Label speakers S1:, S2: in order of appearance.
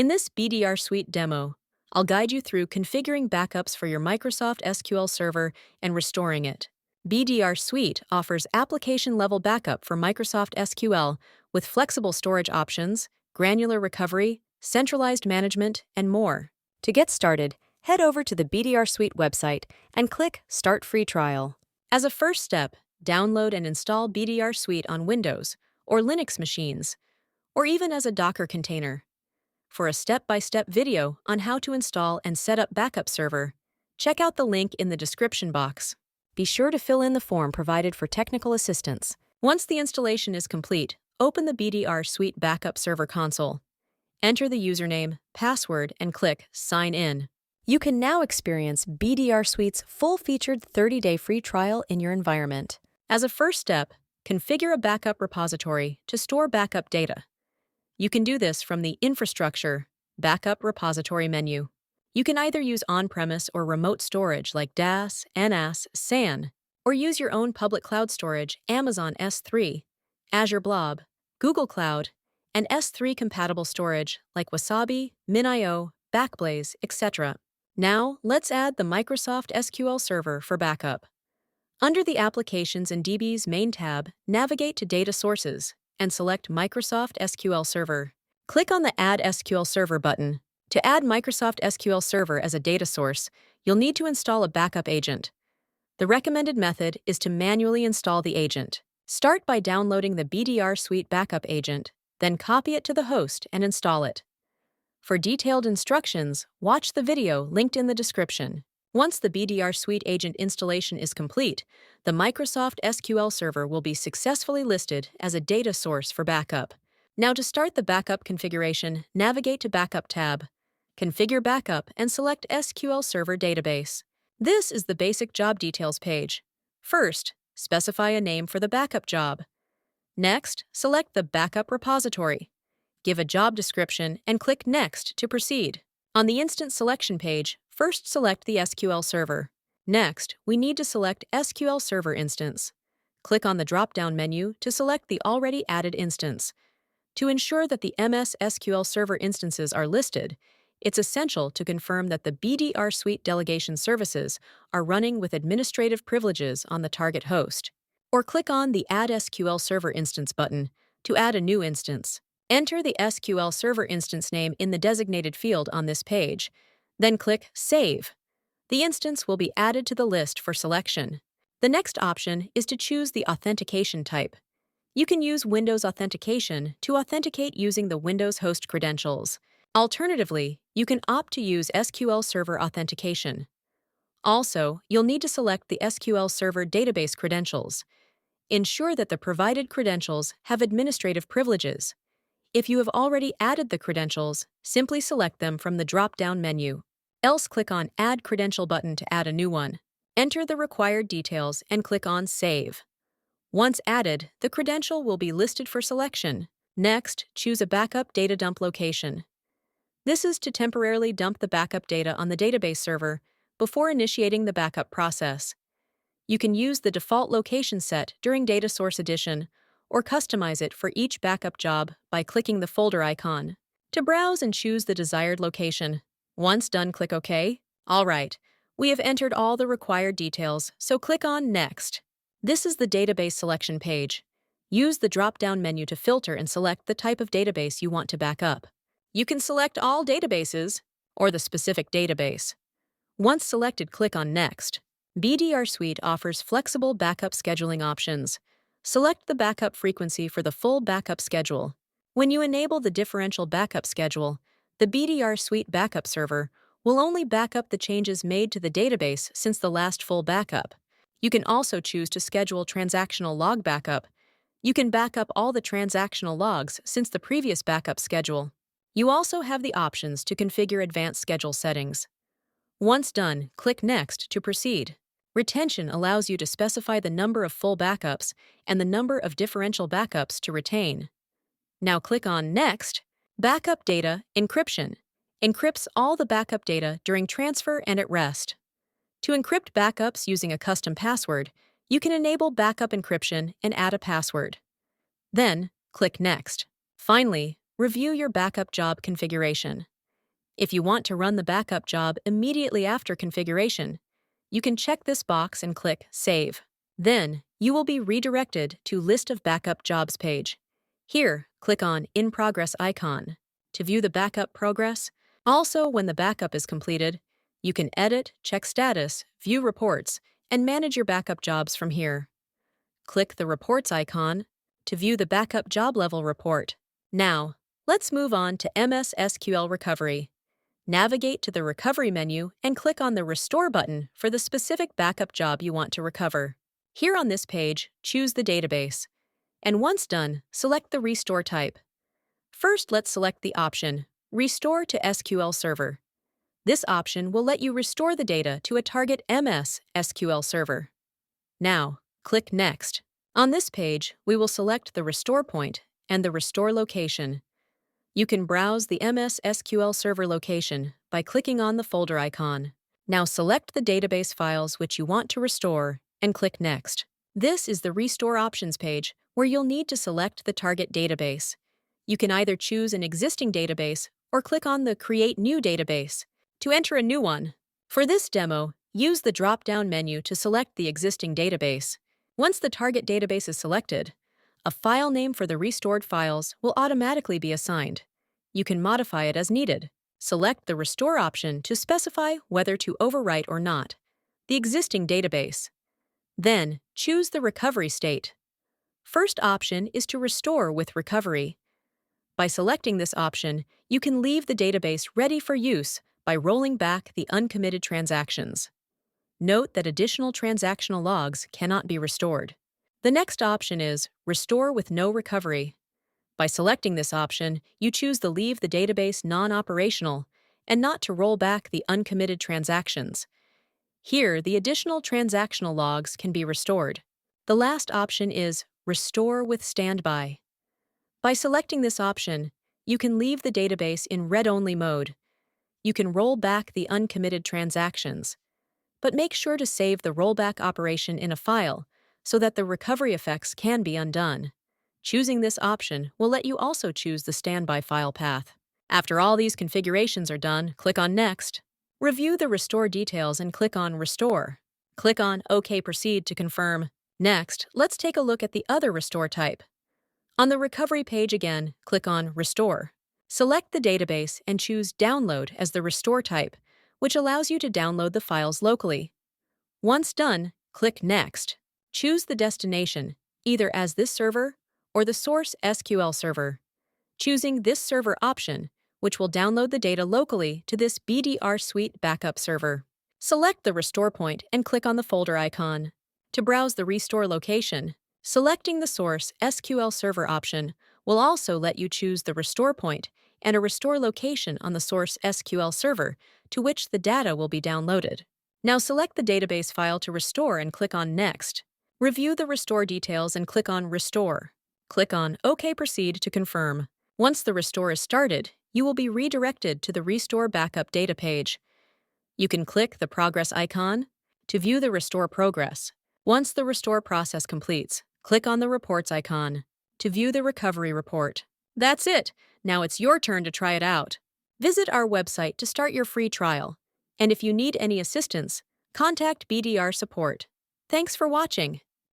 S1: In this BDRSuite demo, I'll guide you through configuring backups for your Microsoft SQL Server and restoring it. BDRSuite offers application-level backup for Microsoft SQL with flexible storage options, granular recovery, centralized management, and more. To get started, head over to the BDRSuite website and click Start Free Trial. As a first step, download and install BDRSuite on Windows or Linux machines, or even as a Docker container. For a step-by-step video on how to install and set up Backup Server, check out the link in the description box. Be sure to fill in the form provided for technical assistance. Once the installation is complete, open the BDRSuite Backup Server console. Enter the username, password, and click Sign In. You can now experience BDRSuite's full-featured 30-day free trial in your environment. As a first step, configure a backup repository to store backup data. You can do this from the Infrastructure Backup Repository menu. You can either use on-premise or remote storage like DAS, NAS, SAN, or use your own public cloud storage, Amazon S3, Azure Blob, Google Cloud, and S3-compatible storage like Wasabi, MinIO, Backblaze, etc. Now, let's add the Microsoft SQL Server for backup. Under the Applications and DBs main tab, navigate to Data Sources and select Microsoft SQL Server. Click on the Add SQL Server button. To add Microsoft SQL Server as a data source, you'll need to install a backup agent. The recommended method is to manually install the agent. Start by downloading the BDRSuite Backup agent, then copy it to the host and install it. For detailed instructions, watch the video linked in the description. Once the BDRSuite agent installation is complete, the Microsoft SQL Server will be successfully listed as a data source for backup. Now to start the backup configuration, navigate to Backup tab, Configure Backup, and select SQL Server Database. This is the basic job details page. First, specify a name for the backup job. Next, select the backup repository. Give a job description and click Next to proceed. On the Instance Selection page, first select the SQL Server. Next, we need to select SQL Server Instance. Click on the drop-down menu to select the already added instance. To ensure that the MS SQL Server instances are listed, it's essential to confirm that the BDRSuite delegation services are running with administrative privileges on the target host. Or click on the Add SQL Server Instance button to add a new instance. Enter the SQL Server instance name in the designated field on this page, then click Save. The instance will be added to the list for selection. The next option is to choose the authentication type. You can use Windows Authentication to authenticate using the Windows host credentials. Alternatively, you can opt to use SQL Server Authentication. Also, you'll need to select the SQL Server Database credentials. Ensure that the provided credentials have administrative privileges. If you have already added the credentials, simply select them from the drop-down menu. Else click on Add Credential button to add a new one. Enter the required details and click on Save. Once added, the credential will be listed for selection. Next, choose a backup data dump location. This is to temporarily dump the backup data on the database server before initiating the backup process. You can use the default location set during Data Source Edition or customize it for each backup job by clicking the folder icon. To browse and choose the desired location. Once done, click OK. All right, we have entered all the required details, so click on Next. This is the database selection page. Use the drop-down menu to filter and select the type of database you want to back up. You can select all databases or the specific database. Once selected, click on Next. BDRSuite offers flexible backup scheduling options. Select the backup frequency for the full backup schedule. When you enable the differential backup schedule, the BDRSuite Backup Server will only back up the changes made to the database since the last full backup. You can also choose to schedule transactional log backup. You can back up all the transactional logs since the previous backup schedule. You also have the options to configure advanced schedule settings. Once done, click Next to proceed. Retention allows you to specify the number of full backups and the number of differential backups to retain. Now click on Next. Backup Data Encryption encrypts all the backup data during transfer and at rest. To encrypt backups using a custom password, you can enable backup encryption and add a password. Then, click Next. Finally, review your backup job configuration. If you want to run the backup job immediately after configuration, you can check this box and click Save. Then, you will be redirected to List of Backup Jobs page. Here, click on In Progress icon to view the backup progress. Also, when the backup is completed, you can edit, check status, view reports, and manage your backup jobs from here. Click the Reports icon to view the backup job level report. Now, let's move on to MS SQL Recovery. Navigate to the Recovery menu and click on the Restore button for the specific backup job you want to recover. Here on this page, choose the database. And once done, select the Restore type. First, let's select the option Restore to SQL Server. This option will let you restore the data to a target MS SQL Server. Now, click Next. On this page, we will select the Restore point and the Restore location. You can browse the MS SQL Server location by clicking on the folder icon. Now select the database files which you want to restore and click Next. This is the Restore Options page where you'll need to select the target database. You can either choose an existing database or click on the Create New Database to enter a new one. For this demo, use the drop-down menu to select the existing database. Once the target database is selected, a file name for the restored files will automatically be assigned. You can modify it as needed. Select the Restore option to specify whether to overwrite or not the existing database. Then, choose the recovery state. First option is to restore with recovery. By selecting this option, you can leave the database ready for use by rolling back the uncommitted transactions. Note that additional transactional logs cannot be restored. The next option is Restore with no recovery. By selecting this option, you choose to leave the database non-operational and not to roll back the uncommitted transactions. Here, the additional transactional logs can be restored. The last option is Restore with standby. By selecting this option, you can leave the database in read-only mode. You can roll back the uncommitted transactions, but make sure to save the rollback operation in a file so that the recovery effects can be undone. Choosing this option will let you also choose the standby file path. After all these configurations are done, click on Next. Review the restore details and click on Restore. Click on OK Proceed to confirm. Next, let's take a look at the other restore type. On the recovery page again, click on Restore. Select the database and choose Download as the restore type, which allows you to download the files locally. Once done, click Next. Choose the destination, either as this server or the source SQL server. Choosing this server option, which will download the data locally to this BDRSuite backup server. Select the restore point and click on the folder icon. To browse the restore location, selecting the source SQL server option will also let you choose the restore point and a restore location on the source SQL server to which the data will be downloaded. Now select the database file to restore and click on Next. Review the restore details and click on Restore. Click on OK Proceed to confirm. Once the restore is started, you will be redirected to the Restore Backup data page. You can click the Progress icon to view the restore progress. Once the restore process completes, click on the Reports icon to view the recovery report. That's it! Now it's your turn to try it out. Visit our website to start your free trial. And if you need any assistance, contact BDR support. Thanks for watching.